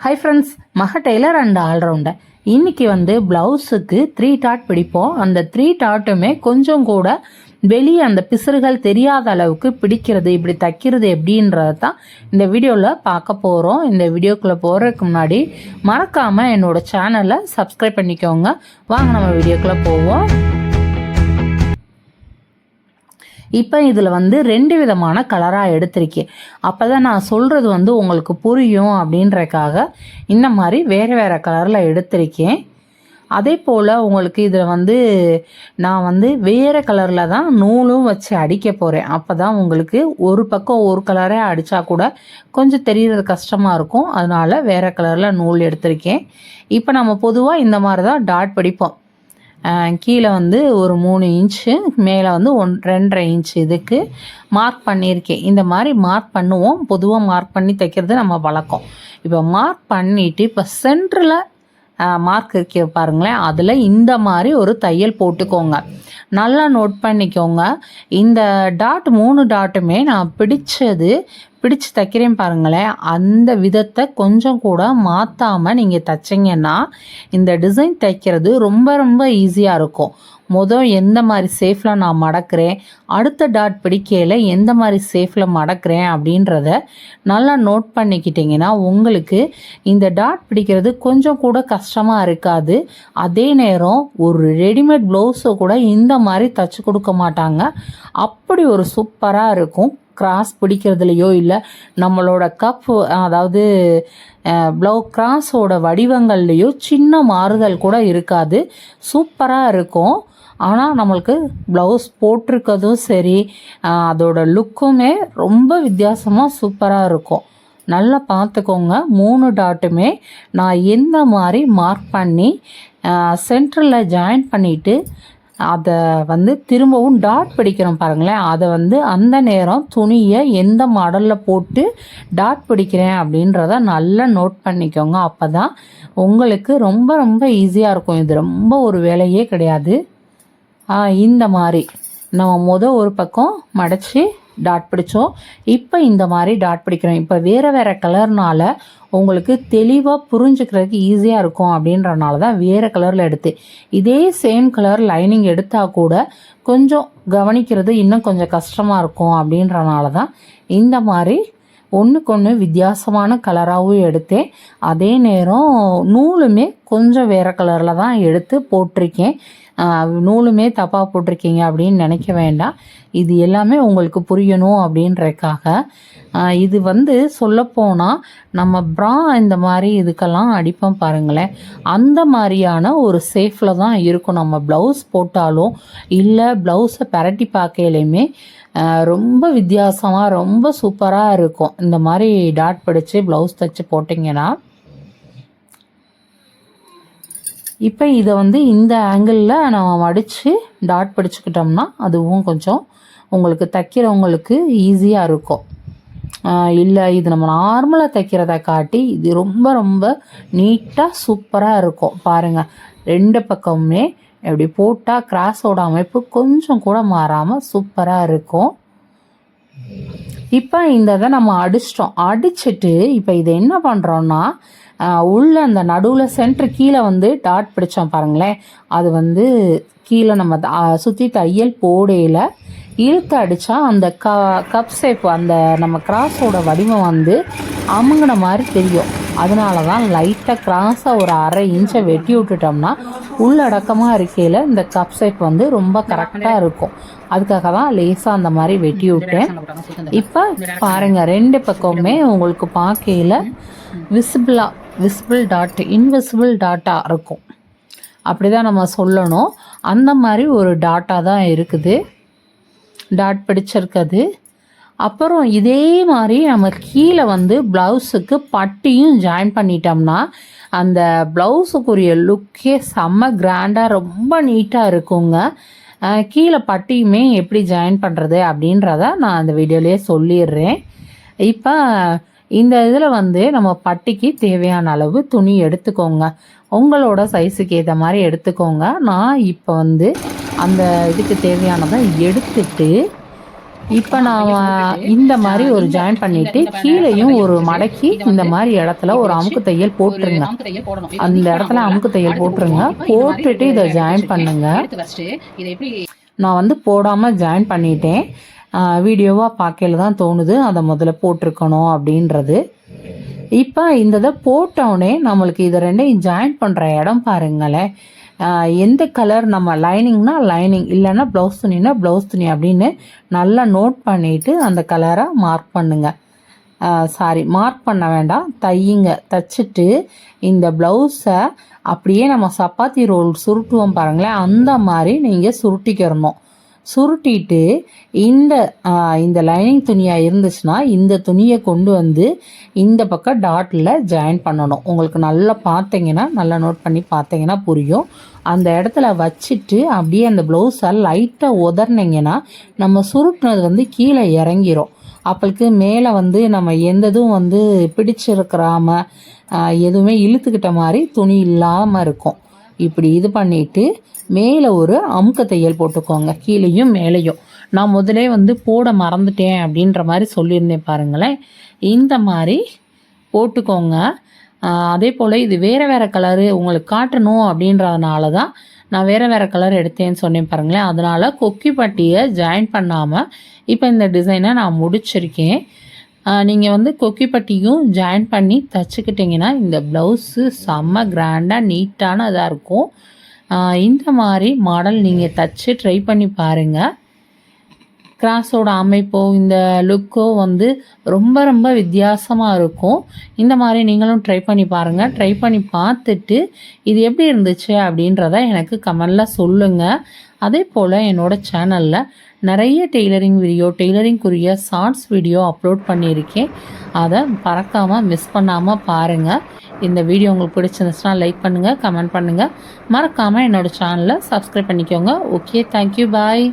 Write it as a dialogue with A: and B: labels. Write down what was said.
A: Hi friends, மக Taylor and allrounder. இன்றைக்கி ப்ளவுஸுக்கு 3 dot பிடிப்போம். அந்த 3 டாட்டுமே கொஞ்சம் கூட வெளியே அந்த பிசுறுகள் தெரியாத அளவுக்கு பிடிக்கிறது, இப்படி தைக்கிறது எப்படின்றது தான் இந்த வீடியோவில் பார்க்க போகிறோம். இந்த வீடியோக்குள்ளே போகிறதுக்கு முன்னாடி மறக்காமல் என்னோடய சேனலை சப்ஸ்கிரைப் பண்ணிக்கோங்க. வாங்க நம்ம வீடியோக்குள்ளே போவோம். இப்போ இதில் 2 விதமான கலராக எடுத்திருக்கேன். அப்போ தான் நான் சொல்கிறது உங்களுக்கு புரியும் அப்படின்றக்காக இந்த மாதிரி வேறு வேறு கலரில் எடுத்திருக்கேன். அதே போல் உங்களுக்கு இதில் நான் வேறு கலரில் தான் நூலும் வச்சு அடிக்க போகிறேன். அப்போ தான் உங்களுக்கு ஒரு பக்கம் ஒரு கலரே அடித்தா கூட கொஞ்சம் தெரிகிறது கஷ்டமாக இருக்கும். அதனால் வேறு கலரில் நூல் எடுத்திருக்கேன். இப்போ நம்ம பொதுவாக இந்த மாதிரி தான் டாட் பிடிப்போம். கீழே ஒரு 3 இன்ச்சு, மேலே 2.5 இன்ச்சு இதுக்கு மார்க் பண்ணியிருக்கேன். இந்த மாதிரி மார்க் பண்ணுவோம். பொதுவாக மார்க் பண்ணி தைக்கிறது நம்ம வழக்கம். இப்போ மார்க் பண்ணிவிட்டு இப்போ சென்டரில் மார்க் இருக்க பாருங்களேன், அதில் இந்த மாதிரி ஒரு தையல் போட்டுக்கோங்க. நல்லா நோட் பண்ணிக்கோங்க. இந்த டாட் 3 டாட்டுமே நான் பிடிச்சு தைக்கிறேன் பாருங்களேன், அந்த விதத்தை கொஞ்சம் கூட மாற்றாமல் நீங்கள் தைச்சிங்கன்னா இந்த டிசைன் தைக்கிறது ரொம்ப ரொம்ப ஈஸியாக இருக்கும். எந்த மாதிரி சேஃபில் நான் மடக்கிறேன், அடுத்த டாட் பிடிக்கையில் எந்த மாதிரி சேஃபில் மடக்கிறேன் அப்படின்றத நல்லா நோட் பண்ணிக்கிட்டிங்கன்னா உங்களுக்கு இந்த டாட் பிடிக்கிறது கொஞ்சம் கூட கஷ்டமாக இருக்காது. அதே நேரம் ஒரு ரெடிமேட் ப்ளவுஸை கூட இந்த மாதிரி தைச்சி கொடுக்க மாட்டாங்க. அப்படி ஒரு சூப்பராக இருக்கும். கிராஸ் பிடிக்கிறதுலையோ இல்லை நம்மளோட கப், அதாவது கிராஸோட வடிவங்கள்லேயோ சின்ன மாறுதல் கூட இருக்காது. சூப்பராக இருக்கும். ஆனால் நம்மளுக்கு ப்ளவுஸ் போட்டிருக்கதும் சரி, அதோட லுக்குமே ரொம்ப வித்தியாசமாக சூப்பராக இருக்கும். நல்லா பார்த்துக்கோங்க. 3 டாட்டுமே நான் எந்த மாதிரி மார்க் பண்ணி சென்டரில் ஜாயின் பண்ணிவிட்டு அதை திரும்பவும் டாட் பிடிக்கிறோம் பாருங்களேன், அதை அந்த நேரம் துணியை எந்த மாடலில் போட்டு டாட் பிடிக்கிறேன் அப்படின்றத நல்லா நோட் பண்ணிக்கோங்க. அப்போ தான் உங்களுக்கு ரொம்ப ரொம்ப ஈஸியாக இருக்கும். இது ரொம்ப ஒரு வேலையே கிடையாது. இந்த மாதிரி நம்ம ஒரு பக்கம் மடித்து டாட் பிடிச்சோம். இப்போ இந்த மாதிரி டாட் பிடிக்கிறோம். இப்போ வேறு வேறு கலர்னால் உங்களுக்கு தெளிவாக புரிஞ்சுக்கிறதுக்கு ஈஸியாக இருக்கும் அப்படின்றனால தான் வேறு கலரில் எடுத்து, இதே சேம் கலர் லைனிங் எடுத்தால் கூட கொஞ்சம் கவனிக்கிறது இன்னும் கொஞ்சம் கஷ்டமாக இருக்கும். அப்படின்றனால தான் இந்த மாதிரி ஒன்றுக்கொன்று வித்தியாசமான கலராகவும் எடுத்தேன். அதே நேரம் நூலுமே கொஞ்சம் வேறு கலரில் தான் எடுத்து போட்டிருக்கேன். நூலுமே தப்பாக போட்டிருக்கீங்க அப்படின்னு நினைக்க வேண்டாம். இது எல்லாமே உங்களுக்கு புரியணும் அப்படின்றக்காக. இது சொல்லப்போனால் நம்ம ப்ரா இந்த மாதிரி இதுக்கெல்லாம் அடிப்போம் பாருங்களேன், அந்த மாதிரியான ஒரு சேஃபில் தான் இருக்கும். நம்ம ப்ளவுஸ் போட்டாலும் இல்லை ப்ளவுஸை பரட்டி பார்க்கையிலையுமே ரொம்ப வித்தியாசமாக ரொம்ப சூப்பராக இருக்கும். இந்த மாதிரி டாட் பிடிச்சி ப்ளவுஸ் தைச்சி போட்டிங்கன்னா இப்போ இதை இந்த ஆங்கிளில் நம்ம மடித்து டாட் பிடிச்சிக்கிட்டோம்னா அதுவும் கொஞ்சம் உங்களுக்கு தைக்கிறவங்களுக்கு ஈஸியாக இருக்கும். இல்லை இது நம்ம நார்மலாக தைக்கிறத காட்டி இது ரொம்ப ரொம்ப நீட்டாக சூப்பராக இருக்கும். பாருங்கள், 2 பக்கமுமே எப்படி போட்டால் கிராஸோட அமைப்பு கொஞ்சம் கூட மாறாமல் சூப்பராக இருக்கும். இப்போ இந்த இதை நம்ம அடிச்சிட்டு இப்போ இதை என்ன பண்ணுறோன்னா உள்ள அந்த நடுவில் சென்டர் கீழே டாட் பிடிச்சோம் பாருங்களேன், அது கீழே நம்ம சுற்றி தையல் போடையில் இழுத்து அடித்தா அந்த கப் ஷேப், அந்த நம்ம கிராஸோட வடிவம் அமுங்கின மாதிரி தெரியும். அதனால தான் லைட்டாக கிராஸாக ஒரு 1/2 இன்ச்சை வெட்டி விட்டுட்டோம்னா உள்ளடக்கமாக இருக்கையில் இந்த கப் ஷேப்
B: ரொம்ப கரெக்டாக இருக்கும்.
A: அதுக்காக தான் லேசாக அந்த மாதிரி வெட்டி விட்டேன். இப்போ பாருங்கள், 2 பக்கமுமே உங்களுக்கு பார்க்கையில் விசிபிள் டாட், இன்விசிபிள் டாட்டாக இருக்கும். அப்படி தான் நம்ம சொல்லணும். அந்த மாதிரி ஒரு டாட்டாக தான் இருக்குது டாட் பிடிச்சிருக்குது. அப்புறம் இதே மாதிரி நம்ம கீழே ப்ளவுஸுக்கு பட்டியும் ஜாயின் பண்ணிட்டோம்னா அந்த ப்ளவுஸுக்குரிய லுக்கே செம்ம கிராண்டாக ரொம்ப நீட்டாக இருக்குங்க. கீழே பட்டியுமே எப்படி ஜாயின் பண்ணுறது அப்படின்றத நான் அந்த வீடியோலேயே சொல்லிடுறேன். இப்போ இந்த இதில் நம்ம பட்டிக்கு தேவையான அளவு துணி எடுத்துக்கோங்க. உங்களோட சைஸுக்கு ஏற்ற மாதிரி எடுத்துக்கோங்க. நான் இப்போ அந்த இதுக்கு தேவையானதை எடுத்துட்டு இப்போ நான் இந்த மாதிரி ஒரு ஜாயின் பண்ணிவிட்டு கீழேயும் ஒரு மடக்கி இந்த மாதிரி இடத்துல ஒரு அமுக்கு தையல் போட்டுருங்க. அந்த இடத்துல அமுக்கு தையல் போட்டுருங்க. போட்டுட்டு இதை ஜாயின் பண்ணுங்க. நான் வந்து போடாமல் ஜாயின் பண்ணிட்டேன். வீடியோவாக பார்க்கல தான் தோணுது அதை முதல்ல போட்டிருக்கணும் அப்படின்றது. இப்போ இந்த இதை போட்டோடனே நம்மளுக்கு இதை ரெண்டையும் ஜாயின் பண்ணுற இடம் பாருங்களேன். எந்த கலர் நம்ம லைனிங்னா லைனிங், இல்லைன்னா ப்ளவுஸ் துணினா ப்ளவுஸ் துணி அப்படின்னு நல்லா நோட் பண்ணிவிட்டு அந்த கலரை மார்க் பண்ணுங்கள். மார்க் பண்ண வேண்டாம், தைச்சிட்டு இந்த ப்ளவுஸை அப்படியே நம்ம சப்பாத்தி ரோல் சுருட்டுவோம் பாருங்களேன், அந்த மாதிரி நீங்கள் சுருட்டிக்கிறணும். சுருட்டிட்டு இந்த லைனிங் துணியாக இருந்துச்சுன்னா இந்த துணியை கொண்டு வந்து இந்த பக்கம் டாட்டில் ஜாயின் பண்ணணும். உங்களுக்கு நல்லா பார்த்தீங்கன்னா, நல்லா நோட் பண்ணி பார்த்தீங்கன்னா புரியும். அந்த இடத்துல வச்சுட்டு அப்படியே அந்த ப்ளவுஸை லைட்டாக உதர்னிங்கன்னா நம்ம சுருட்டினது வந்து கீழே இறங்கிரும். அப்பளுக்கு மேலே வந்து நம்ம எந்ததும் வந்து பிடிச்சிருக்கிறாம எதுவுமே இழுத்துக்கிட்ட மாதிரி துணி இல்லாமல் இருக்கும். இப்படி இது பண்ணிவிட்டு மேலே ஒரு அமுக்க தையல் போட்டுக்கோங்க, கீழேயும் மேலேயும். நான் முதலே வந்து போட மறந்துட்டேன் அப்படின்ற மாதிரி சொல்லியிருந்தேன் பாருங்களேன். இந்த மாதிரி போட்டுக்கோங்க. அதே போல் இது வேறு கலரு உங்களுக்கு காட்டணும் அப்படின்றதுனால தான் நான் வேறு கலர் எடுத்தேன்னு சொன்னேன் பாருங்களேன். அதனால் கொக்கி பட்டியை ஜாயின் பண்ணாமல் இப்போ இந்த டிசைனை நான் முடிச்சிருக்கேன். நீங்கள் வந்து கொக்கி பட்டியும் ஜாயின் பண்ணி தைச்சிக்கிட்டிங்கன்னா இந்த ப்ளவுஸு செம்ம கிராண்டாக நீட்டான இதாக இருக்கும். இந்த மாதிரி மாடல் நீங்கள் தைச்சி ட்ரை பண்ணி பாருங்கள். கிராஸோட அமைப்போ இந்த லுக்கோ வந்து ரொம்ப ரொம்ப வித்தியாசமாக இருக்கும். இந்த மாதிரி நீங்களும் ட்ரை பண்ணி பாருங்கள். ட்ரை பண்ணி பார்த்துட்டு இது எப்படி இருந்துச்சு அப்படின்றத எனக்கு கமெண்டில் சொல்லுங்கள். அதே போல் என்னோடய சேனலில் நிறைய டெய்லரிங் வீடியோ, டெய்லரிங்குரிய ஷார்ட்ஸ் வீடியோ அப்லோட் பண்ணியிருக்கேன். அதை மறக்காமல் மிஸ் பண்ணாமல் பாருங்கள். இந்த வீடியோ உங்களுக்கு பிடிச்சிருந்துச்சுன்னா லைக் பண்ணுங்கள், கமெண்ட் பண்ணுங்கள். மறக்காமல் என்னோடய சேனலை சப்ஸ்கிரைப் பண்ணிக்கோங்க. ஓகே, தேங்க்யூ, பாய்.